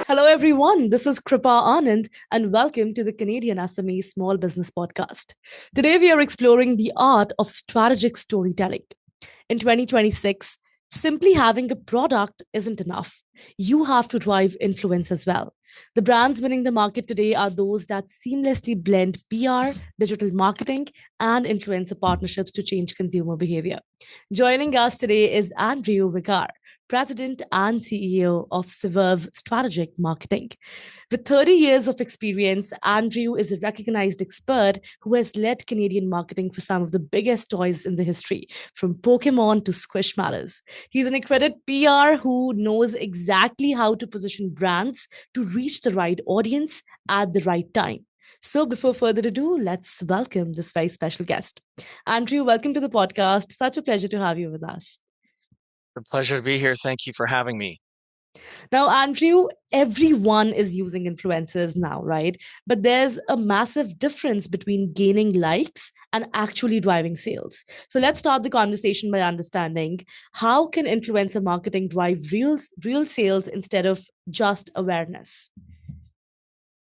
Hello, everyone. This is Kripa Anand, and welcome to the Canadian SME Small Business Podcast. Today, we are exploring the art of strategic storytelling. In 2026, simply having a product isn't enough. You have to drive influence as well. The brands winning the market today are those that seamlessly blend PR, digital marketing, and influencer partnerships to change consumer behavior. Joining us today is Andrew Wagar, President and CEO of Swerve Strategic Marketing. With 30 years of experience, Andrew is a recognized expert who has led Canadian marketing for some of the biggest toys in the history, from Pokemon to Squishmallows. He's an accredited PR who knows exactly how to position brands to reach the right audience at the right time. So, before further ado, let's welcome this very special guest. Andrew, welcome to the podcast. Such a pleasure to have you with us. A pleasure to be here. Thank you for having me. Now, Andrew, everyone is using influencers now, right? But there's a massive difference between gaining likes and actually driving sales. So let's start the conversation by understanding how can influencer marketing drive real sales instead of just awareness?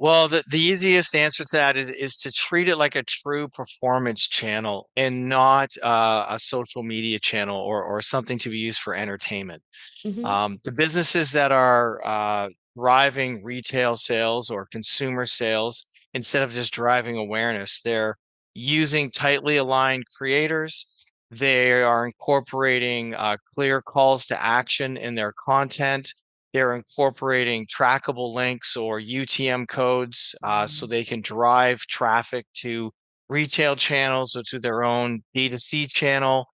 Well, the easiest answer to that is to treat it like a true performance channel and not a social media channel or something to be used for entertainment. Mm-hmm. The businesses that are driving retail sales or consumer sales, instead of just driving awareness, they're using tightly aligned creators. They are incorporating clear calls to action in their content. They're incorporating trackable links or UTM codes so they can drive traffic to retail channels or to their own D2C channel.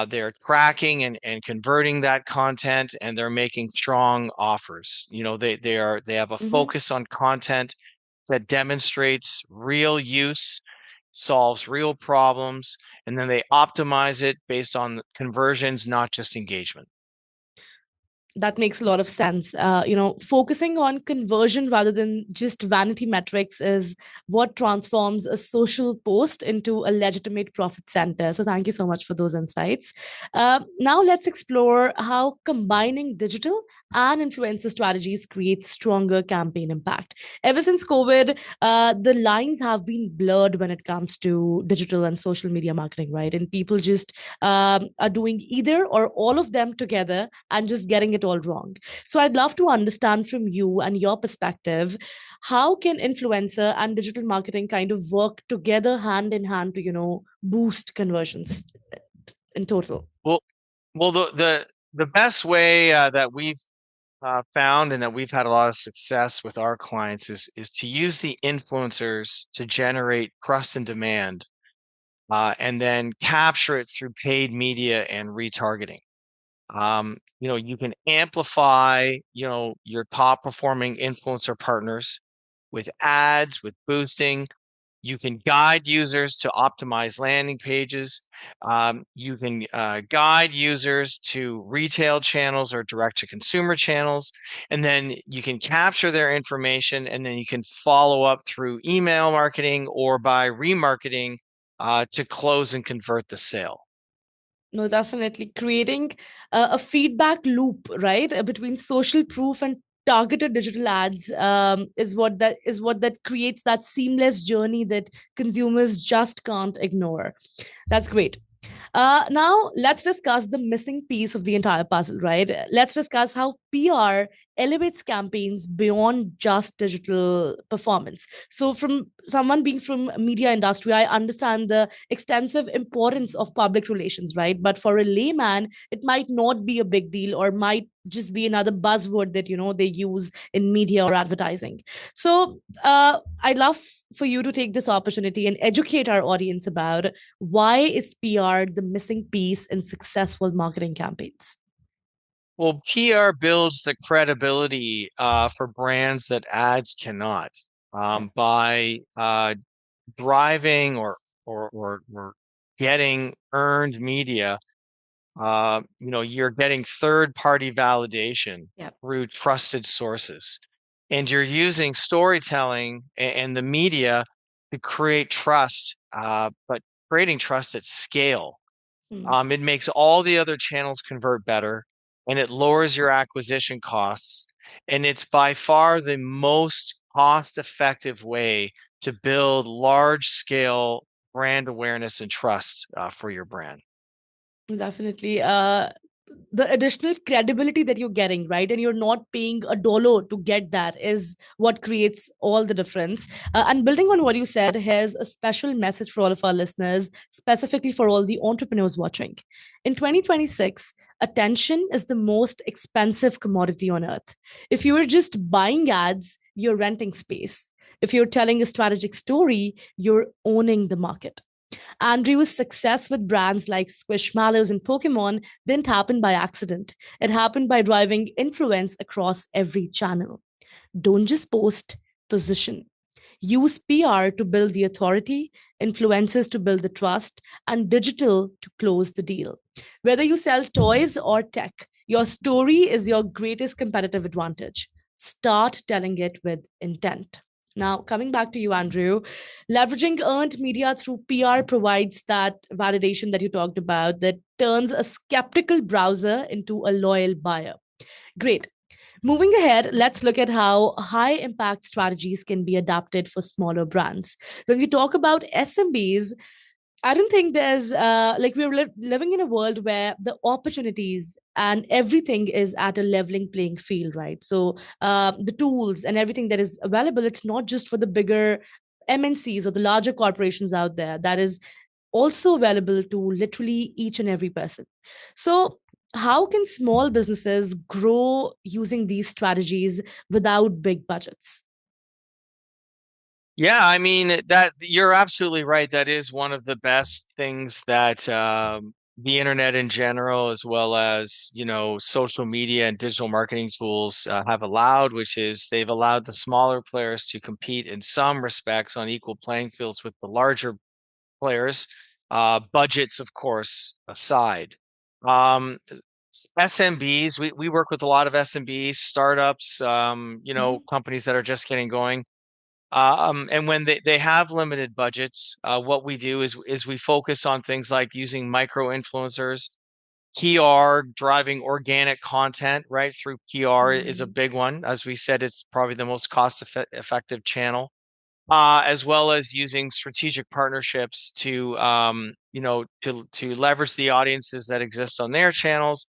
They're tracking and converting that content, and they're making strong offers. They have a Mm-hmm. focus on content that demonstrates real use, solves real problems, and then they optimize it based on conversions, not just engagement. That makes a lot of sense. Focusing on conversion rather than just vanity metrics is what transforms a social post into a legitimate profit center. So, thank you so much for those insights. Now, let's explore how combining digital and influencer strategies creates stronger campaign impact. Ever since COVID, the lines have been blurred when it comes to digital and social media marketing, right? And people just are doing either or all of them together and just getting it all wrong. So I'd love to understand from you and your perspective, how can influencer and digital marketing kind of work together hand in hand to, boost conversions in total? Well, well, the best way that we've found and that we've had a lot of success with our clients is to use the influencers to generate trust and demand, and then capture it through paid media and retargeting. You can amplify, your top performing influencer partners with ads, with boosting. You can guide users to optimize landing pages. You can guide users to retail channels or direct to consumer channels. And then you can capture their information and then you can follow up through email marketing or by remarketing to close and convert the sale. No, definitely creating a feedback loop, right, between social proof and targeted digital ads is what that creates that seamless journey that consumers just can't ignore. That's great. Now, let's discuss the missing piece of the entire puzzle, right? Let's discuss how PR elevates campaigns beyond just digital performance. So, from someone being from media industry, I understand the extensive importance of public relations, right? But for a layman, it might not be a big deal or might just be another buzzword that they use in media or advertising. So, I'd love for you to take this opportunity and educate our audience about why is PR the missing piece in successful marketing campaigns? Well, PR builds the credibility for brands that ads cannot, Yeah. by driving or getting earned media. You're getting third party validation Yeah. through trusted sources, and you're using storytelling and the media to create trust, but creating trust at scale. Hmm. It makes all the other channels convert better. and it lowers your acquisition costs. And it's by far the most cost-effective way to build large-scale brand awareness and trust for your brand. Definitely. The additional credibility that you're getting, right? And you're not paying a dollar to get that is what creates all the difference. And building on what you said, here's a special message for all of our listeners, specifically for all the entrepreneurs watching. In 2026, attention is the most expensive commodity on earth. If you are just buying ads, you're renting space. If you're telling a strategic story, you're owning the market. Andrew's success with brands like Squishmallows and Pokemon didn't happen by accident. It happened by driving influence across every channel. Don't just post, position. Use PR to build the authority, influencers to build the trust, and digital to close the deal. Whether you sell toys or tech, your story is your greatest competitive advantage. Start telling it with intent. Now, coming back to you, Andrew, leveraging earned media through PR provides that validation that you talked about that turns a skeptical browser into a loyal buyer. Great. Moving ahead, let's look at how high impact strategies can be adapted for smaller brands. When we talk about SMBs, I don't think there's like we're living in a world where the opportunities and everything is at a leveling playing field, right? So the tools and everything that is available, it's not just for the bigger MNCs or the larger corporations out there. That is also available to literally each and every person. So how can small businesses grow using these strategies without big budgets? Yeah, I mean that you're absolutely right. That is one of the best things that the internet in general, as well as social media and digital marketing tools have allowed, which is they've allowed the smaller players to compete in some respects on equal playing fields with the larger players, budgets, of course, aside. Um, SMBs, we work with a lot of SMBs, startups, Mhm, companies that are just getting going. And when they have limited budgets, what we do is we focus on things like using micro influencers, PR, driving organic content, right? Through PR is a mhm, big one. As we said, it's probably the most effective channel, as well as using strategic partnerships to to leverage the audiences that exist on their channels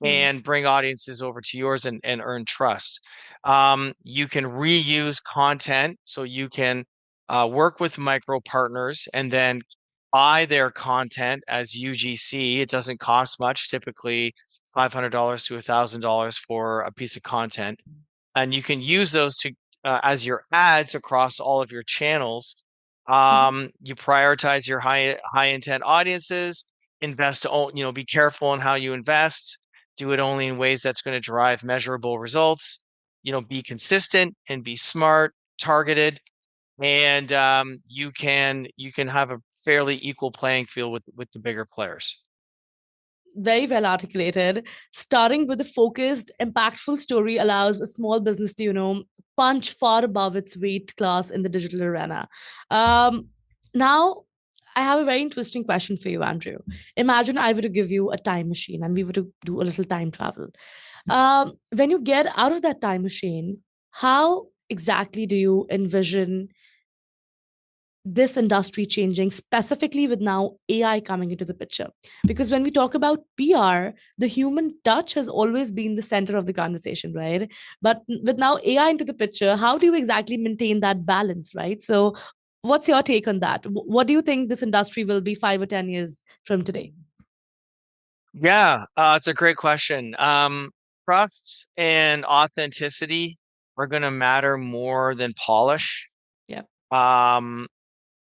mhm, and bring audiences over to yours and earn trust. You can reuse content, so you can work with micro partners and then buy their content as UGC. It doesn't cost much, typically $500 to $1,000 for a piece of content, and you can use those to as your ads across all of your channels. mhm. You prioritize your high intent audiences. Be careful in how you invest. Do it only in ways that's going to drive measurable results. Be consistent and be smart, targeted, and you can have a fairly equal playing field with the bigger players. Very well articulated. Starting with a focused, impactful story allows a small business to, punch far above its weight class in the digital arena. Now, I have a very interesting question for you, Andrew. Imagine I were to give you a time machine and we were to do a little time travel. When you get out of that time machine, how exactly do you envision this industry changing, specifically with now AI coming into the picture? Because when we talk about PR, the human touch has always been the center of the conversation, right? But with now AI into the picture, how do you exactly maintain that balance, right? So, what's your take on that? What do you think this industry will be 5 or 10 years from today? Yeah, it's a great question. Trust and authenticity are going to matter more than polish. Yeah. Um,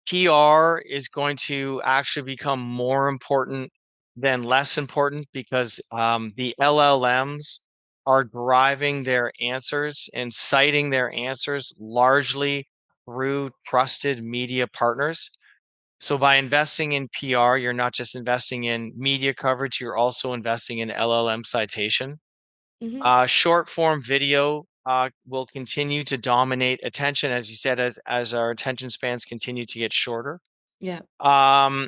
PR is going to actually become more important than less important because the LLMs are driving their answers and citing their answers largely through trusted media partners. So by investing in PR, you're not just investing in media coverage, you're also investing in LLM citation. Hmm. Short form video will continue to dominate attention, as you said, as our attention spans continue to get shorter. Yeah. Um,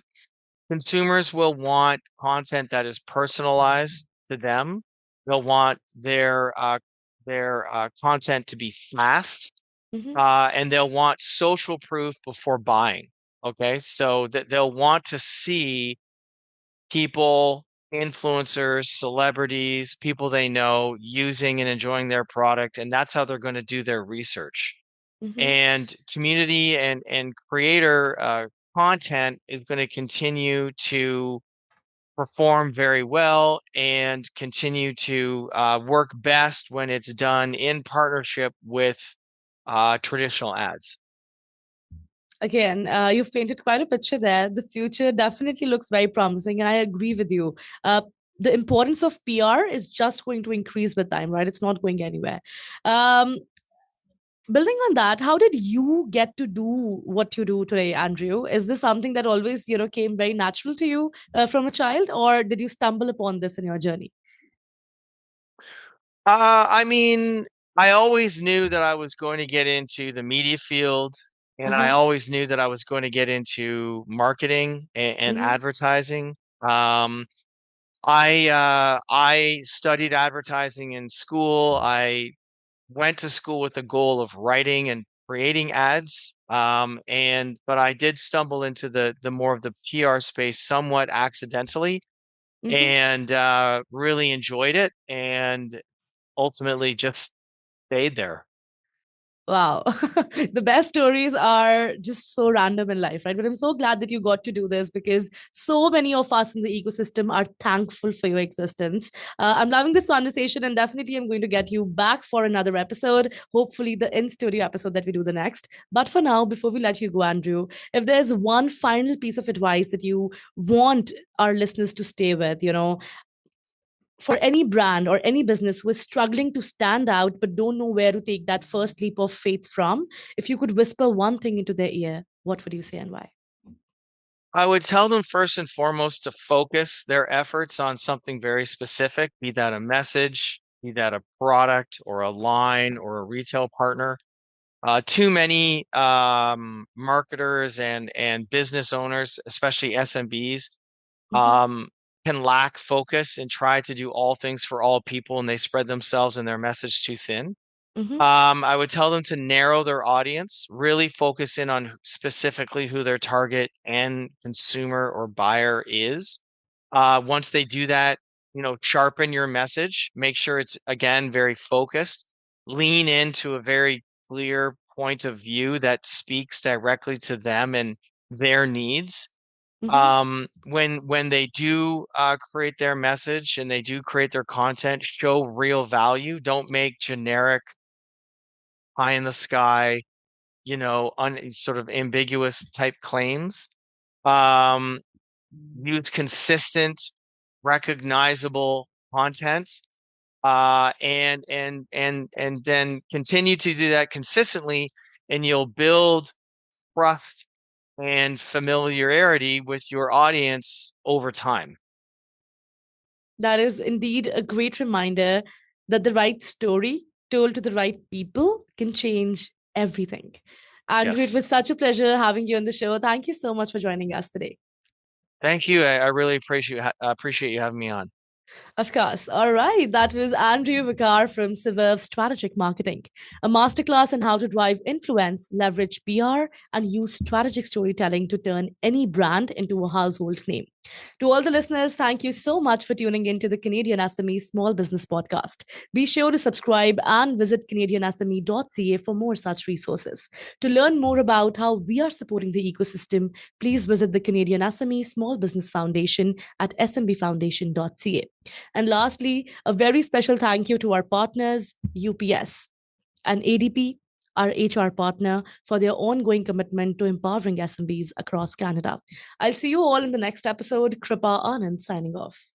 Consumers will want content that is personalized to them. They'll want their content to be fast, Mm-hmm. and they'll want social proof before buying. Okay, so that they'll want to see people, influencers, celebrities, people they know using and enjoying their product, and that's how they're going to do their research. Mm-hmm. And community and creator content is going to continue to perform very well and continue to work best when it's done in partnership with traditional ads. Again, you've painted quite a picture there. The future definitely looks very promising, and I agree with you. The importance of PR is just going to increase with time, right? It's not going anywhere. Um, Building on that, how did you get to do what you do today, Andrew? Is this something that always, came very natural to you from a child, or did you stumble upon this in your journey? I mean, I always knew that I was going to get into the media field, and I Uh-huh. always knew that I was going to get into marketing and Mm-hmm. advertising. I studied advertising in school. I went to school with the goal of writing and creating ads. And but I did stumble into the more of the PR space somewhat accidentally, Mm-hmm. and really enjoyed it, and ultimately just stayed there. Wow. The best stories are just so random in life, right? But I'm so glad that you got to do this because so many of us in the ecosystem are thankful for your existence. I'm loving this conversation and definitely I'm going to get you back for another episode, hopefully the in studio episode that we do the next. But for now, before we let you go, Andrew, if there's one final piece of advice that you want our listeners to stay with, for any brand or any business who is struggling to stand out but don't know where to take that first leap of faith from, if you could whisper one thing into their ear, what would you say and why? I would tell them first and foremost to focus their efforts on something very specific, be that a message, be that a product or a line or a retail partner. Too many marketers and business owners, especially SMBs, Mm-hmm. um, can lack focus and try to do all things for all people, and they spread themselves and their message too thin. Mm-hmm. I would tell them to narrow their audience, really focus in on specifically who their target and consumer or buyer is. Once they do that, sharpen your message, make sure it's again very focused, lean into a very clear point of view that speaks directly to them and their needs. Mm-hmm. When they do create their message and they do create their content, show real value. Don't make generic pie in the sky, sort of ambiguous type claims. Um, Use consistent, recognizable content, and then continue to do that consistently, and you'll build trust and familiarity with your audience over time. That is indeed a great reminder that the right story told to the right people can change everything. Andrew, it Yes. was such a pleasure having you on the show. Thank you so much for joining us today. Thank you. I really appreciate you having me on. Of course. All right. That was Andrew Wagar from Swerve Strategic Marketing, a masterclass on how to drive influence, leverage PR, and use strategic storytelling to turn any brand into a household name. To all the listeners, thank you so much for tuning in to the Canadian SME Small Business Podcast. Be sure to subscribe and visit CanadianSME.ca for more such resources. To learn more about how we are supporting the ecosystem, please visit the Canadian SME Small Business Foundation at smbfoundation.ca. And lastly, a very special thank you to our partners, UPS and ADP, our HR partner, for their ongoing commitment to empowering SMBs across Canada. I'll see you all in the next episode. Kripa Anand signing off.